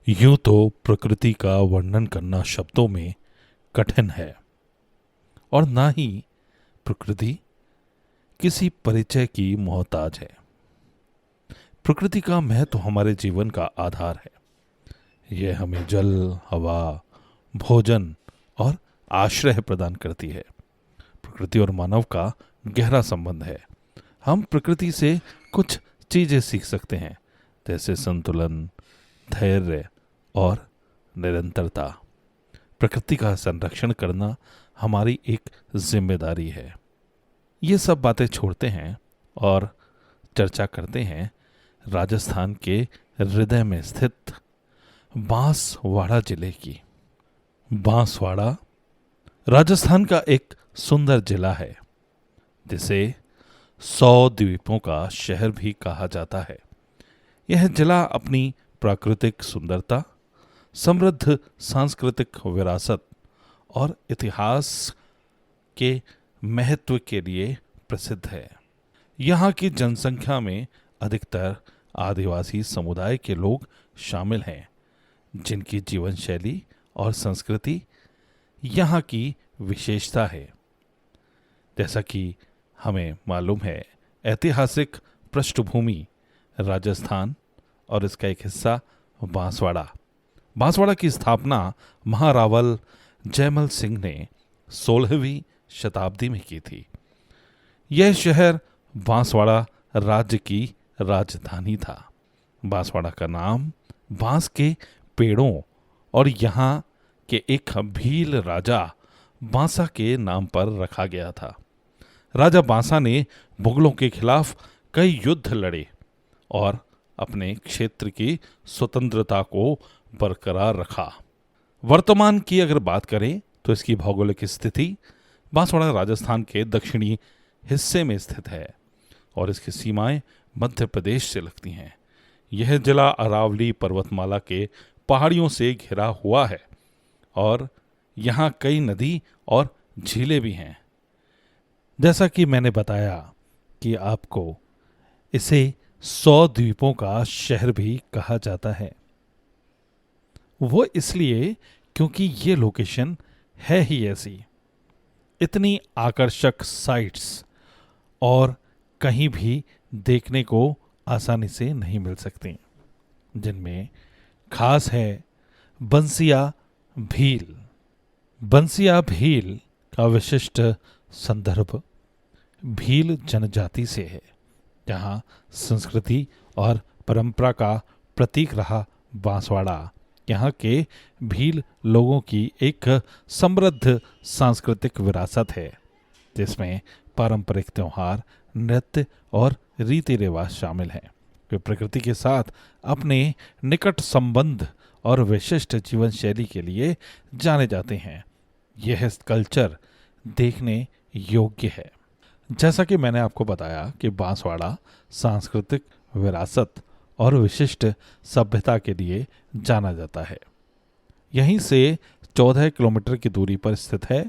यूं तो प्रकृति का वर्णन करना शब्दों में कठिन है और ना ही प्रकृति किसी परिचय की मोहताज है। प्रकृति का महत्व हमारे जीवन का आधार है। यह हमें जल, हवा, भोजन और आश्रय प्रदान करती है। प्रकृति और मानव का गहरा संबंध है। हम प्रकृति से कुछ चीजें सीख सकते हैं, जैसे संतुलन, धैर्य और निरंतरता। प्रकृति का संरक्षण करना हमारी एक जिम्मेदारी है। ये सब बातें छोड़ते हैं और चर्चा करते हैं राजस्थान के हृदय में स्थित बांसवाड़ा जिले की। बांसवाड़ा राजस्थान का एक सुंदर जिला है, जिसे 100 द्वीपों का शहर भी कहा जाता है। यह जिला अपनी प्राकृतिक सुंदरता, समृद्ध सांस्कृतिक विरासत और इतिहास के महत्व के लिए प्रसिद्ध है। यहाँ की जनसंख्या में अधिकतर आदिवासी समुदाय के लोग शामिल हैं, जिनकी जीवन शैली और संस्कृति यहाँ की विशेषता है। जैसा कि हमें मालूम है, ऐतिहासिक पृष्ठभूमि राजस्थान और इसका एक हिस्सा बांसवाड़ा। बांसवाड़ा की स्थापना महारावल जयमल सिंह ने 16वीं शताब्दी में की थी। यह शहर बांसवाड़ा राज्य की राजधानी था। बांसवाड़ा का नाम बांस के पेड़ों और यहाँ के एक भील राजा बांसा के नाम पर रखा गया था। राजा बांसा ने मुगलों के खिलाफ कई युद्ध लड़े और अपने क्षेत्र की स्वतंत्रता को बरकरार रखा। वर्तमान की अगर बात करें तो इसकी भौगोलिक स्थिति बांसवाड़ा राजस्थान के दक्षिणी हिस्से में स्थित है और इसकी सीमाएं मध्य प्रदेश से लगती हैं। यह जिला अरावली पर्वतमाला के पहाड़ियों से घिरा हुआ है और यहाँ कई नदी और झीलें भी हैं। जैसा कि मैंने बताया कि आपको इसे 100 द्वीपों का शहर भी कहा जाता है। वो इसलिए क्योंकि ये लोकेशन है ही ऐसी। इतनी आकर्षक साइट्स और कहीं भी देखने को आसानी से नहीं मिल सकती, जिनमें खास है बंसिया भील। बंसिया भील का विशिष्ट संदर्भ भील जनजाति से है, जहाँ संस्कृति और परंपरा का प्रतीक रहा बांसवाड़ा यहाँ के भील लोगों की एक समृद्ध सांस्कृतिक विरासत है, जिसमें पारंपरिक त्योहार, नृत्य और रीति रिवाज शामिल हैं। वे प्रकृति के साथ अपने निकट संबंध और विशिष्ट जीवन शैली के लिए जाने जाते हैं। यह कल्चर देखने योग्य है। जैसा कि मैंने आपको बताया कि बांसवाड़ा सांस्कृतिक विरासत और विशिष्ट सभ्यता के लिए जाना जाता है। यहीं से 14 किलोमीटर की दूरी पर स्थित है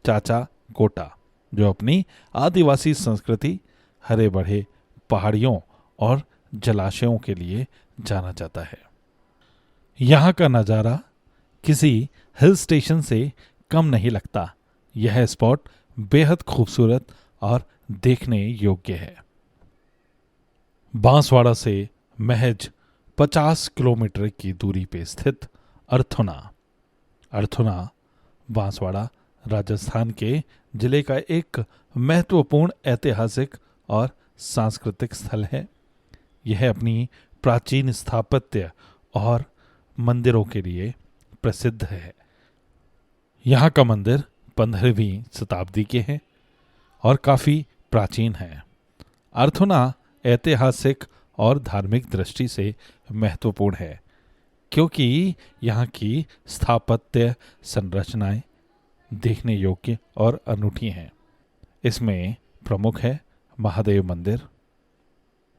चाचा कोटा, जो अपनी आदिवासी संस्कृति, हरे भरे पहाड़ियों और जलाशयों के लिए जाना जाता है। यहाँ का नज़ारा किसी हिल स्टेशन से कम नहीं लगता। यह स्पॉट बेहद खूबसूरत और देखने योग्य है। बांसवाड़ा से महज 50 किलोमीटर की दूरी पर स्थित अर्थुना। अर्थुना बांसवाड़ा राजस्थान के जिले का एक महत्वपूर्ण ऐतिहासिक और सांस्कृतिक स्थल है। यह अपनी प्राचीन स्थापत्य और मंदिरों के लिए प्रसिद्ध है। यहाँ का मंदिर 15वीं शताब्दी के हैं और काफ़ी प्राचीन है। अर्थुना ऐतिहासिक और धार्मिक दृष्टि से महत्वपूर्ण है, क्योंकि यहाँ की स्थापत्य संरचनाएं देखने योग्य और अनूठी हैं। इसमें प्रमुख है महादेव मंदिर,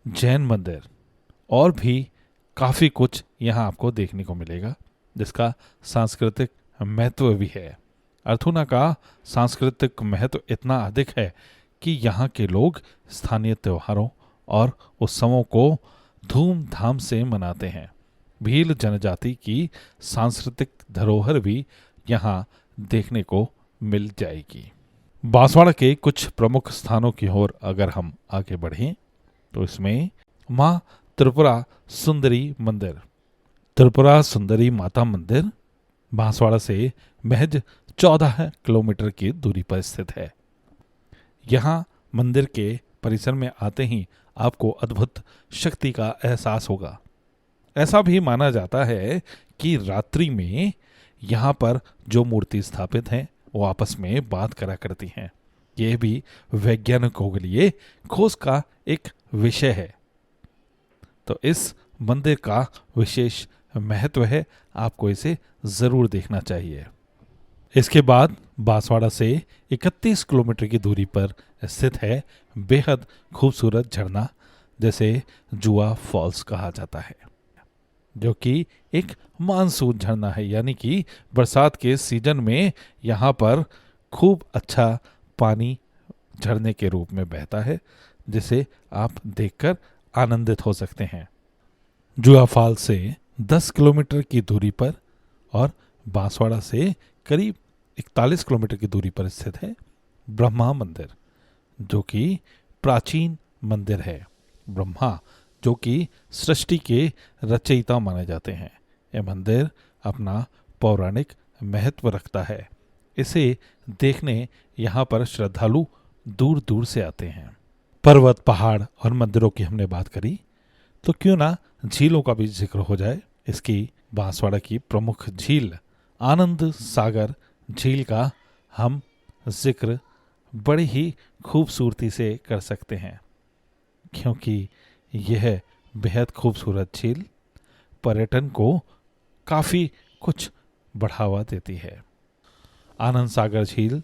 जैन मंदिर और भी काफ़ी कुछ यहाँ आपको देखने को मिलेगा, जिसका सांस्कृतिक महत्व भी है। अर्थुना का सांस्कृतिक महत्व इतना अधिक है कि यहाँ के लोग स्थानीय त्योहारों और उत्सवों को धूमधाम से मनाते हैं। भील जनजाति की सांस्कृतिक धरोहर भी यहाँ देखने को मिल जाएगी। बांसवाड़ा के कुछ प्रमुख स्थानों की ओर अगर हम आगे बढ़ें तो इसमें माँ त्रिपुरा सुंदरी मंदिर, त्रिपुरा सुंदरी माता मंदिर बांसवाड़ा से महज 14 किलोमीटर की दूरी पर स्थित है। यहाँ मंदिर के परिसर में आते ही आपको अद्भुत शक्ति का एहसास होगा। ऐसा भी माना जाता है कि रात्रि में यहाँ पर जो मूर्ति स्थापित हैं वो आपस में बात करा करती हैं। यह भी वैज्ञानिकों के लिए खोज का एक विषय है। तो इस मंदिर का विशेष महत्व है, आपको इसे जरूर देखना चाहिए। इसके बाद बांसवाड़ा से 31 किलोमीटर की दूरी पर स्थित है बेहद खूबसूरत झरना, जैसे जुआ फॉल्स कहा जाता है, जो कि एक मानसून झरना है, यानी कि बरसात के सीजन में यहाँ पर खूब अच्छा पानी झरने के रूप में बहता है, जिसे आप देखकर आनंदित हो सकते हैं। जुआ फॉल्स से 10 किलोमीटर की दूरी पर और बांसवाड़ा से करीब 41 किलोमीटर की दूरी पर स्थित है ब्रह्मा मंदिर, जो कि प्राचीन मंदिर है। ब्रह्मा जो कि सृष्टि के रचयिता माने जाते हैं। यह मंदिर अपना पौराणिक महत्व रखता है। इसे देखने यहाँ पर श्रद्धालु दूर दूर से आते हैं। पर्वत, पहाड़ और मंदिरों की हमने बात करी, तो क्यों ना झीलों का भी जिक्र हो जाए। इसकी बांसवाड़ा की प्रमुख झील आनंद सागर झील का हम जिक्र बड़ी ही खूबसूरती से कर सकते हैं, क्योंकि यह बेहद खूबसूरत झील पर्यटन को काफ़ी कुछ बढ़ावा देती है। आनंद सागर झील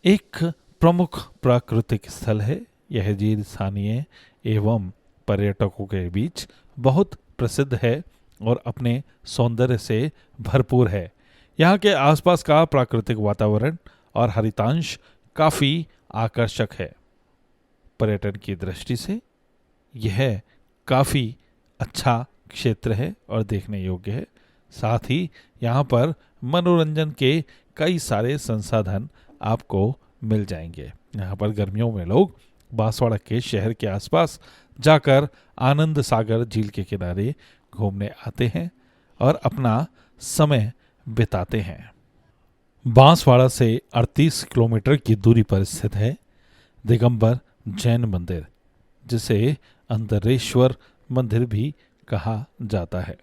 एक प्रमुख प्राकृतिक स्थल है। यह झील स्थानीय एवं पर्यटकों के बीच बहुत प्रसिद्ध है और अपने सौंदर्य से भरपूर है। यहाँ के आसपास का प्राकृतिक वातावरण और हरितांश काफ़ी आकर्षक है। पर्यटन की दृष्टि से यह काफ़ी अच्छा क्षेत्र है और देखने योग्य है। साथ ही यहाँ पर मनोरंजन के कई सारे संसाधन आपको मिल जाएंगे। यहाँ पर गर्मियों में लोग बांसवाड़ा के शहर के आसपास जाकर आनंद सागर झील के किनारे घूमने आते हैं और अपना समय बिताते हैं। बांसवाड़ा से 38 किलोमीटर की दूरी पर स्थित है दिगंबर जैन मंदिर, जिसे अंतरेश्वर मंदिर भी कहा जाता है।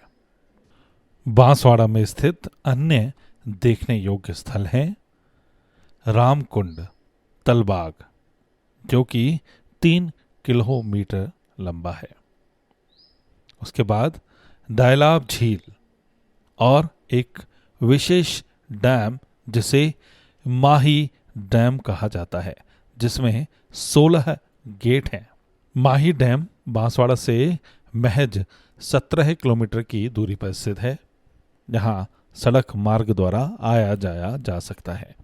बांसवाड़ा में स्थित अन्य देखने योग्य स्थल हैं रामकुंड तलबाग, जो कि 3 किलोमीटर लंबा है। उसके बाद डायलाब झील और एक विशेष डैम जिसे माही डैम कहा जाता है, जिसमें 16 गेट हैं। माही डैम बांसवाड़ा से महज 17 किलोमीटर की दूरी पर स्थित है, जहां सड़क मार्ग द्वारा आया जाया जा सकता है।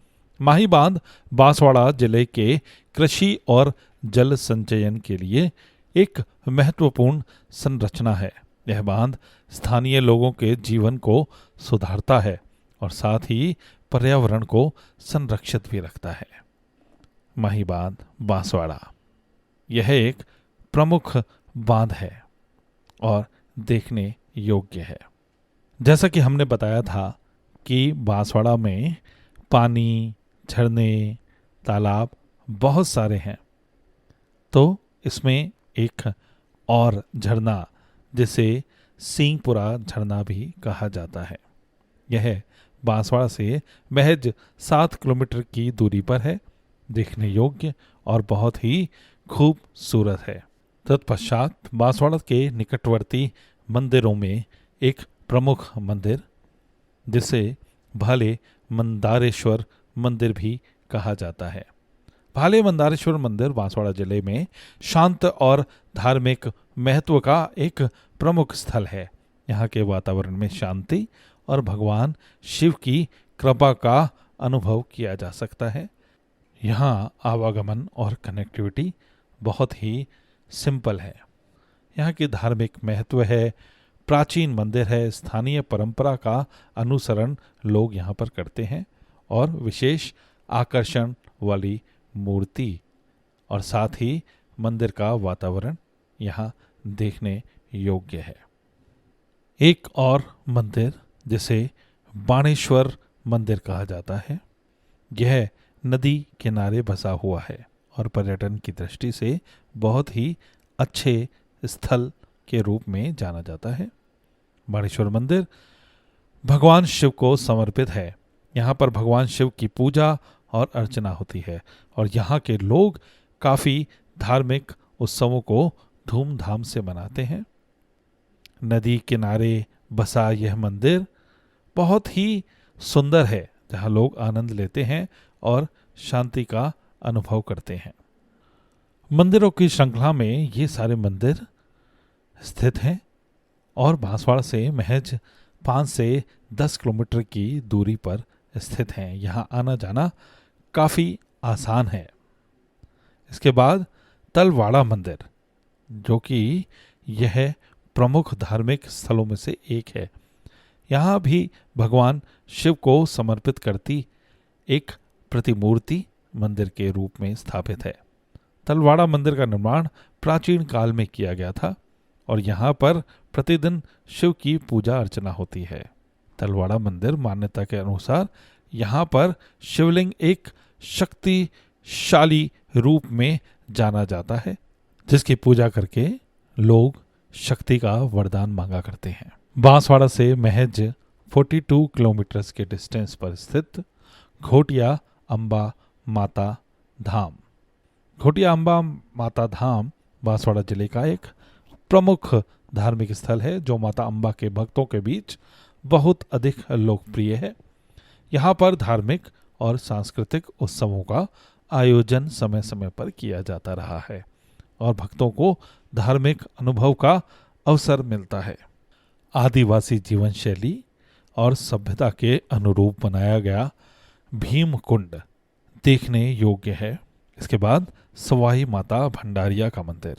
माही बांध बांसवाड़ा जिले के कृषि और जल संचयन के लिए एक महत्वपूर्ण संरचना है। यह बांध स्थानीय लोगों के जीवन को सुधारता है और साथ ही पर्यावरण को संरक्षित भी रखता है। माही बांध बांसवाड़ा यह एक प्रमुख बांध है और देखने योग्य है। जैसा कि हमने बताया था कि बांसवाड़ा में पानी, झरने, तालाब बहुत सारे हैं, तो इसमें एक और झरना जिसे सिंहपुरा झरना भी कहा जाता है, यह बांसवाड़ा से महज 7 किलोमीटर की दूरी पर है। देखने योग्य और बहुत ही खूबसूरत है। तत्पश्चात बांसवाड़ा के निकटवर्ती मंदिरों में एक प्रमुख मंदिर, जिसे भाले मंदारेश्वर मंदिर भी कहा जाता है। भाले मंदारेश्वर मंदिर बांसवाड़ा जिले में शांत और धार्मिक महत्व का एक प्रमुख स्थल है। यहाँ के वातावरण में शांति और भगवान शिव की कृपा का अनुभव किया जा सकता है। यहाँ आवागमन और कनेक्टिविटी बहुत ही सिंपल है। यहाँ की धार्मिक महत्व है प्राचीन मंदिर है। स्थानीय परंपरा का अनुसरण लोग यहाँ पर करते हैं और विशेष आकर्षण वाली मूर्ति और साथ ही मंदिर का वातावरण यहाँ देखने योग्य है। एक और मंदिर जिसे बाणेश्वर मंदिर कहा जाता है, यह नदी किनारे बसा हुआ है और पर्यटन की दृष्टि से बहुत ही अच्छे स्थल के रूप में जाना जाता है। बाणेश्वर मंदिर भगवान शिव को समर्पित है। यहाँ पर भगवान शिव की पूजा और अर्चना होती है और यहाँ के लोग काफ़ी धार्मिक उत्सवों को धूमधाम से मनाते हैं। नदी किनारे बसा यह मंदिर बहुत ही सुंदर है, जहाँ लोग आनंद लेते हैं और शांति का अनुभव करते हैं। मंदिरों की श्रृंखला में ये सारे मंदिर स्थित हैं और बांसवाड़ा से महज 5 से 10 किलोमीटर की दूरी पर स्थित हैं। यहाँ आना जाना काफ़ी आसान है। इसके बाद तलवाड़ा मंदिर, जो कि यह प्रमुख धार्मिक स्थलों में से एक है। यहाँ भी भगवान शिव को समर्पित करती एक प्रतिमूर्ति मंदिर के रूप में स्थापित है। तलवाड़ा मंदिर का निर्माण प्राचीन काल में किया गया था और यहाँ पर प्रतिदिन शिव की पूजा अर्चना होती है। तलवाड़ा मंदिर मान्यता के अनुसार यहाँ पर शिवलिंग एक शक्तिशाली रूप में जाना जाता है, जिसकी पूजा करके लोग शक्ति का वरदान मांगा करते हैं। बांसवाड़ा से महज 42 किलोमीटर के डिस्टेंस पर स्थित घोटिया अंबा माता धाम। घोटिया अंबा माता धाम बांसवाड़ा जिले का एक प्रमुख धार्मिक स्थल है, जो माता अंबा के भक्तों के बीच बहुत अधिक लोकप्रिय है। यहाँ पर धार्मिक और सांस्कृतिक उत्सवों का आयोजन समय समय पर किया जाता रहा है और भक्तों को धार्मिक अनुभव का अवसर मिलता है। आदिवासी जीवन शैली और सभ्यता के अनुरूप बनाया गया भीम कुंड देखने योग्य है। इसके बाद सवाई माता भंडारिया का मंदिर,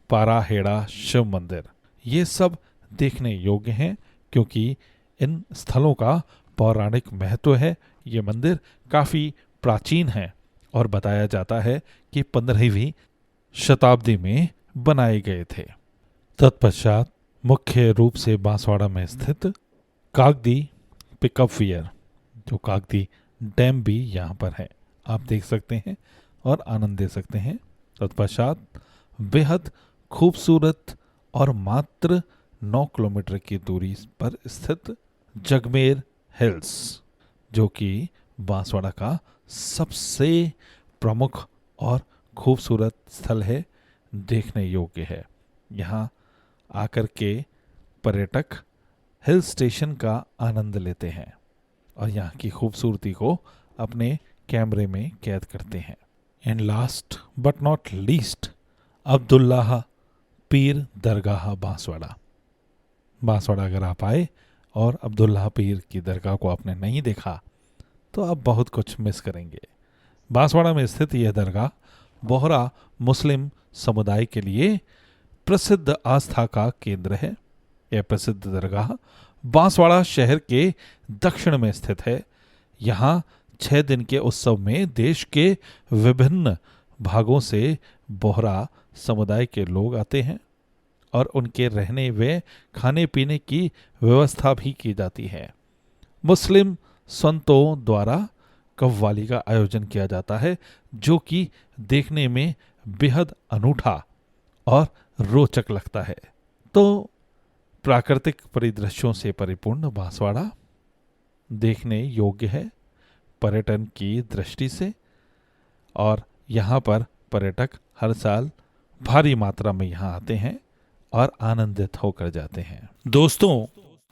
पाराहेड़ा शिव मंदिर, ये सब देखने योग्य हैं क्योंकि इन स्थलों का पौराणिक महत्व है। ये मंदिर काफ़ी प्राचीन है और बताया जाता है कि 15वीं शताब्दी में बनाए गए थे। तत्पश्चात मुख्य रूप से बांसवाड़ा में स्थित कागदी पिकअप वियर, जो कागदी डैम भी यहाँ पर है, आप देख सकते हैं और आनंद दे सकते हैं। तत्पश्चात बेहद खूबसूरत और मात्र 9 किलोमीटर की दूरी पर स्थित जगमेर हिल्स, जो कि बांसवाड़ा का सबसे प्रमुख और खूबसूरत स्थल है, देखने योग्य है। यहाँ आकर के पर्यटक हिल स्टेशन का आनंद लेते हैं और यहाँ की खूबसूरती को अपने कैमरे में कैद करते हैं। And last but not least, Abdullah पीर दरगाह बांसवाड़ा। बांसवाड़ा अगर आप आए और अब्दुल्लाह पीर की दरगाह को आपने नहीं देखा तो आप बहुत कुछ मिस करेंगे। बांसवाड़ा में स्थित यह दरगाह बोहरा मुस्लिम समुदाय के लिए प्रसिद्ध आस्था का केंद्र है। यह प्रसिद्ध दरगाह बांसवाड़ा शहर के दक्षिण में स्थित है। यहाँ 6 दिन के उत्सव में देश के विभिन्न भागों से बोहरा समुदाय के लोग आते हैं और उनके रहने व खाने पीने की व्यवस्था भी की जाती है। मुस्लिम संतों द्वारा कव्वाली का आयोजन किया जाता है, जो कि देखने में बेहद अनूठा और रोचक लगता है। तो प्राकृतिक परिदृश्यों से परिपूर्ण बांसवाड़ा देखने योग्य है पर्यटन की दृष्टि से, और यहाँ पर पर्यटक हर साल भारी मात्रा में यहाँ आते हैं और आनंदित होकर जाते हैं। दोस्तों,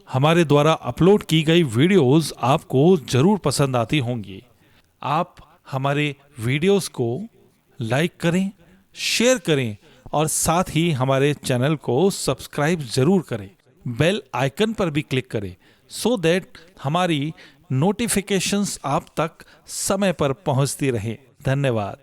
हमारे द्वारा अपलोड की गई वीडियोस आपको जरूर पसंद आती होंगी। आप हमारे वीडियोस को लाइक करें, शेयर करें और साथ ही हमारे चैनल को सब्सक्राइब जरूर करें। बेल आइकन पर भी क्लिक करें सो दैट हमारी नोटिफिकेशंस आप तक समय पर पहुंचती रहे। धन्यवाद।